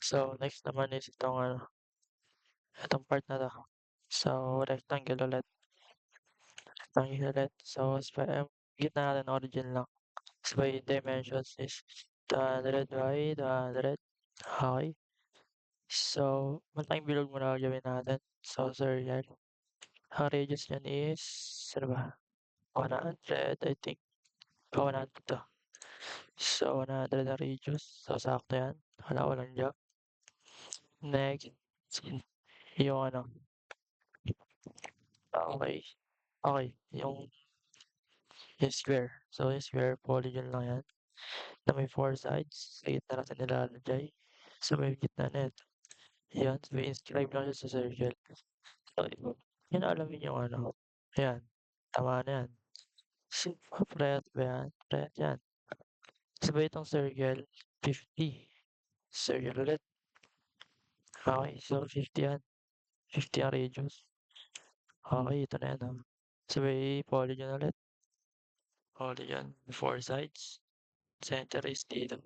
So, next naman is itong part na 'to. So, rectangle ulit, rectangle ulit. So, gitna natin origin lang. So, by dimensions is 200 by 200. Okay. So, malaking bilog muna gagawin natin. So, circle. Ang radius niyan is ano ba, 100 I think. 100 'to. So, 100 ang radius. So, sakto 'yan. Walang joke. Next, yung okay. Okay, yung square. So, yung square, polygon lang 'yan na may 4 sides. Sa gitna natin nilalagay. So, may gitna na ito. 'Yan, so inscribe lang siya sa circle. So, yun alamin yung ayan, tama na 'yan. Parehas ba 'yan? Parehas 'yan. Sabay itong circle, 50. Circle ulit. Okay, so 50 'yan. 50 ang radius. Okay, ito na 'yan, Sabay polygon ulit. Polygon, 4 sides. Center is dito.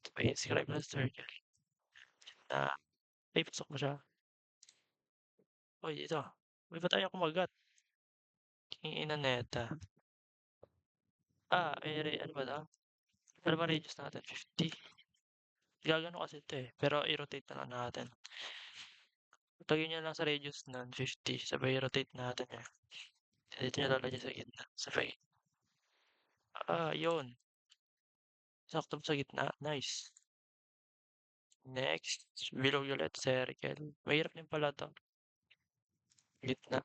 Sabay inscribe na circle na ay pasok mo siya. Uy, ito. Uy, ba't ayaw kumagat? King-ina neta. Ano ba 'to? Ano ba radius natin, 50. Gagano kasi ito, pero i-rotate na lang natin. Lagyan niyo lang sa radius nun 50, sabay i-rotate natin 'yan. Dito niyo lalagyan sa gitna, sabay yun. Sakto sa gitna, nice. Next, bilog ulit, circle. Mahirap din pala 'to, gitna.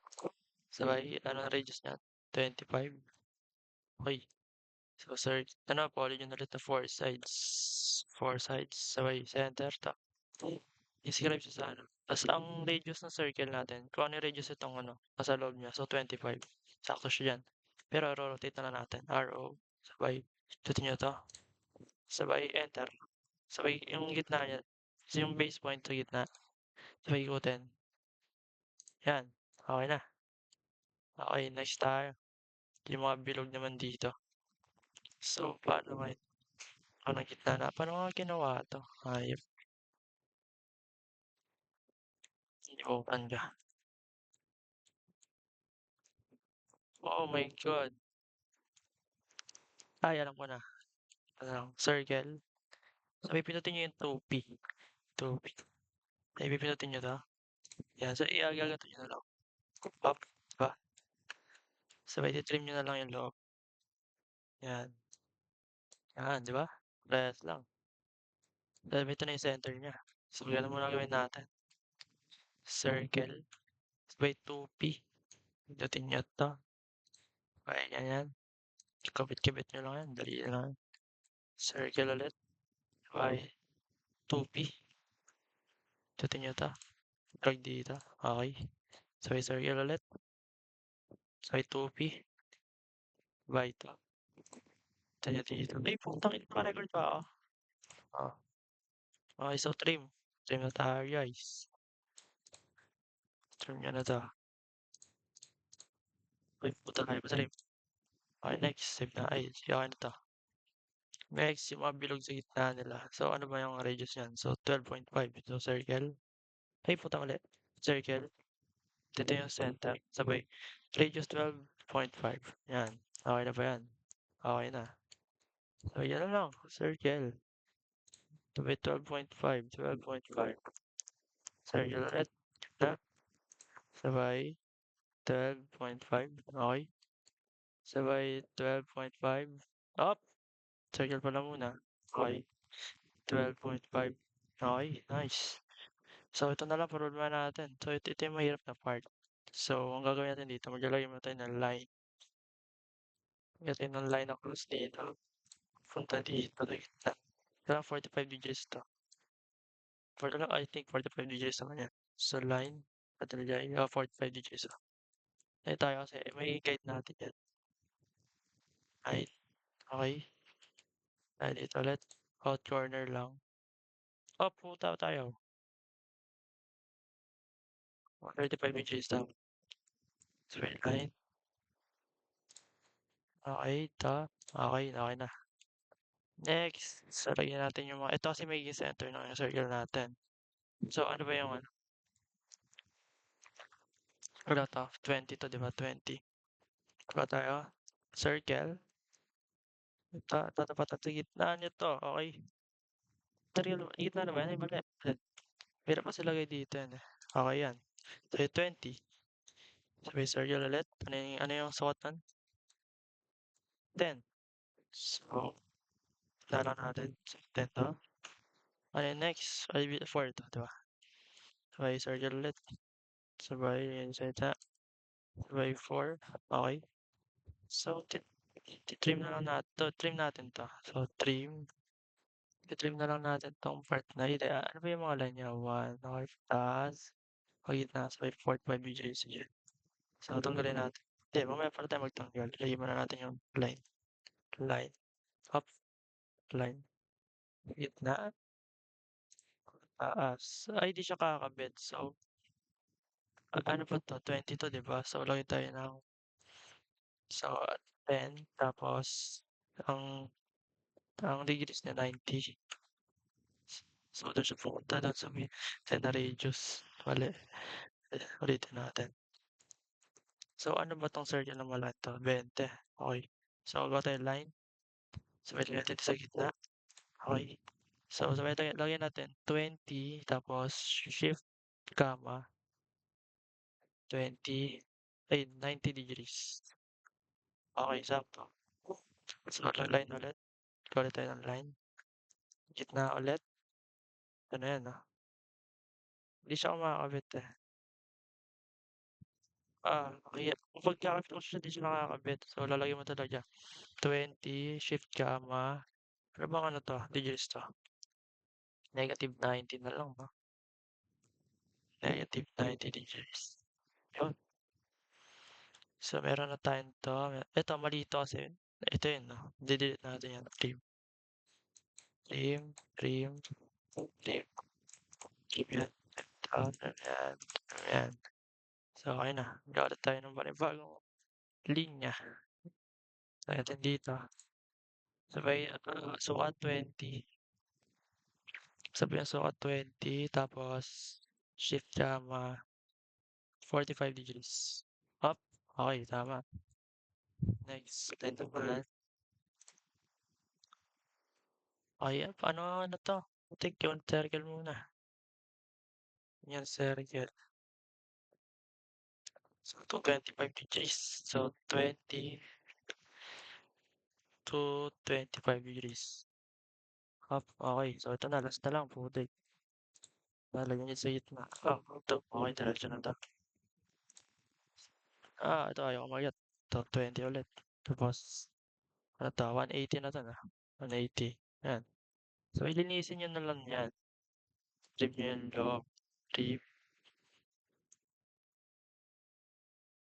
Sabay anong radius niyan, 25. Okey. So, polygon ulit na 4 sides. 4 sides, sabay center 'to. I-scribe siya sa ta's ang radius ng circle natin, kung ano yung radius nitong nasa loob niya, so 25. Sakto siya diyan. Pero iro-rotate na lang natin, RO, sabay pindutin niyo 'to, sabay enter, sabay yung gitna niya, yung base point sa gitna, sabay ikutin. 'Yan, okey na. Okey, next tayo, yung mga bilog naman dito. So, paano nga ng gitna na paano nga ginawa 'to? Hayop, open ka. Oh my God! Ay, alam ko na. Circle, sabay pindutin niyo yung 2P, 2P. Ay, pipindutin niyo 'to, 'yan. So, gaganon niyo na lang, up, 'di ba? Sabay ti-trim niyo na lang yung loob, 'yan. 'Yan, 'di ba? Parehas lang. Then ito na yung center niya. So, ganun muna gawin natin. Circle, sabay 2P. Pindutin niyo 'to, okey, ganyan. Kabit-kabit niyo lang 'yan, dali lang. Circle ulit, sabay 2P. Pindutin niyo 'to, drag dito, okey. Sabay circle ulit, sabay 2P, sabay ito. Tayo dito. Ay, putang ina, naka-record pa ako. Oh, okey, so trim. Trim na tayo, guys. Trim niyo na 'to. Uy, puta, ayaw pa-trim. Okay, next, save na. Ay, okey na 'to. Next, yung mga bilog sa gitna nila. So, ano ba yung radius niyan? So, 12.5. So, circle. Ay, putang mali. Circle. Dito yung center. Sabay. Radius 12.5. Yan. Okay na ba yan? Okay na. So, yan na lang. Circle. Sabay 12.5. 12.5. Circle ulit. Na. Sabay 12.5. Okay. Sabay 12.5. Up. Circle pala muna. Okay. 12.5. Okay, nice. So, ito na lang problema natin. So, ito yung mahirap na part. So, ang gagawin natin dito, maglalagay muna tayo ng line. Lagyan tayo ng line across dito. Punta dito sa gitna. Kailangan 45 degrees to. I think 45 degrees naman yan. So, line. At nilagay, 45 degrees. Ay, tayo kasi, may guide natin yan. Ay, okay. Ay, dito ulit. Out corner lang. Oh, puta tayo. 35 degrees daw. Straight line. Okay, ito. Okay, okay na. Next, so lagyan natin yung mga ito kasi magiging center ng yung circle natin. So ano ba yung ano, wala 20 to, 'di ba, 20. Wala tayo, circle, ito tatapat natin sa gitna nito, okey. Circle, gitna na ba yan? Ay mali, mahirap kasi ilagay dito yan, eh. Okey yan, so yung 20, sabay circle ulit, ano yung sukat nun? 10. So, dala natin sa 10 'to. Ano yung next? Ay 4 'to, 'di ba? Sabay circle ulit, sabay yun sa gitna, sabay 4, okey. So, trim na lang natin 'to, trim natin 'to. So, trim na lang natin 'tong part na hindi, ano ba yung mga line niya, 1, okey, taas, pagitna, sabay 45 BJ, sige. So, tanggalin natin. Hindi, mamaya pala tayo magtanggal. Ilagay muna natin yung line, line, up, line, gitna, taas. Ay, di siya kakabit. So, ano ba 'to, 20 to, 'di ba? So, lagay tayo ng so, 10 tapos ang degrees niya 90. So, dun siya pupunta dun sa may 10 na radius. Mali, ulitin natin. So, ano ba 'tong circle na malaki 'to, 20, okey. So, gawa tayong line, sabay lagyan natin sa gitna, okey. So, sabay tayo lagyan natin 20 tapos shift, comma, 20 ay 90 degrees. Okey, sakto. So, line ulit, gawa ulit tayo ng line, gitna ulit, ano 'yan, hindi siya kumakabit, eh. Kaya kapag kakabit mo siya, 'di siya nakakabit. So, lalagyan mo talaga 20 shift, comma, ano bang ano 'to, degrees 'to? -90 na lang 'no, -90 degrees. Yun. So, meron na tayong 'to, eto mali 'to kasi ito yun 'no, ide-delete natin yan, trim, trim, trim, trim, trim yan, yan, yan. So, okey na, gawa ulit tayo ng panibagong linya. Lagyan natin dito, sabay, sukat 20, sabay ang sukat 20 tapos shift, comma, 45 degrees. Up, okey tama. Next, line naman. Okey, ano 'to, putik yung circle muna. Yan circle. So, 25 degrees. So, 20 to 25 degrees. Up, okey. So, ito na, last na lang, putik. Lalagyan niyo sa gitna. Ito, okey, diretso na 'to. Ito ayaw umakyat. Ito, 20 ulit. Tapos, ano 'to, 180 na 'to 'no, 180, yan. So, lilinisin niyo na lang yan. Trim niyo yung loob, trim,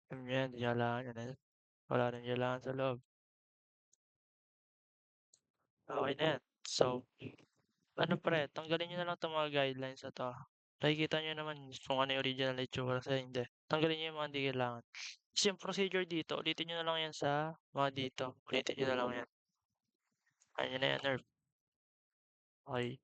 trim niyo yan, 'di kailangan yan, wala ring kailangan sa loob. Okey na yan. So, ano pre, tanggalin niyo na lang 'tong mga guidelines na 'to. Nakikita niyo naman kung ano yung original na itsura sa hindi. Tanggalin niyo yung mga hindi kailangan. Ta's yung procedure dito, ulitin niyo na lang yan sa mga dito, ulitin niyo na lang yan. Ayan na yan, nerve. Okey.